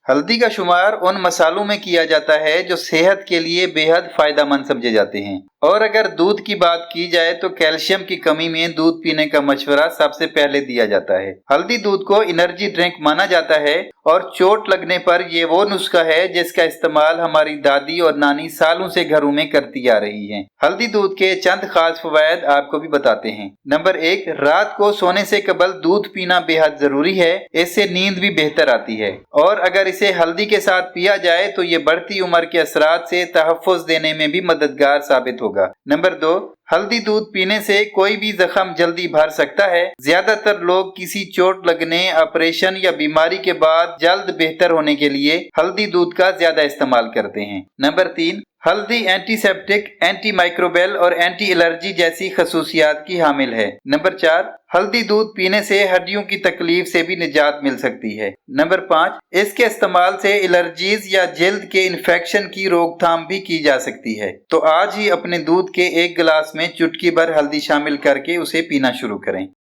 हल्दी का शुमार उन मसालों में किया जाता है जो सेहत के लिए बेहद फायदेमंद समझे जाते हैं। और अगर दूध की बात की जाए तो कैल्शियम की कमी में दूध पीने का मशवरा सबसे पहले दिया जाता है। हल्दी दूध को एनर्जी ड्रिंक माना जाता है और चोट लगने पर ये वो नुस्खा है जिसका इस्तेमाल हमारी दादी और नानी सालों से घरों में करती आ रही हैं। हल्दी दूध के चंद खास फवायद आपको भी बताते हैं। नंबर 1, रात को सोने से कबल दूध पीना बेहद जरूरी है। इससे नींद भी बेहतर आती है और अगर इसे हल्दी के साथ पिया जाए तो ये बढ़ती उम्र के असरात से तहफ़्फ़ुज़ देने में भी मददगार साबित होगा। नंबर 2, हल्दी दूध पीने से कोई भी जख्म जल्दी भर सकता है। ज्यादातर लोग किसी चोट लगने, ऑपरेशन या बीमारी के बाद जल्द बेहतर होने के लिए हल्दी दूध का ज्यादा इस्तेमाल करते हैं। नंबर 3, हल्दी एंटीसेप्टिक, एंटी माइक्रोबियल और एंटी एलर्जी जैसी खसूसियात की हामिल है। नंबर 4, हल्दी दूध पीने से हड्डियों की तकलीफ से भी निजात मिल सकती है। नंबर 5, इसके इस्तेमाल से एलर्जीज या जल्द के इन्फेक्शन की रोकथाम भी की जा सकती है। तो आज ही अपने दूध के एक गिलास में चुटकी भर हल्दी शामिल करके उसे पीना शुरू करें।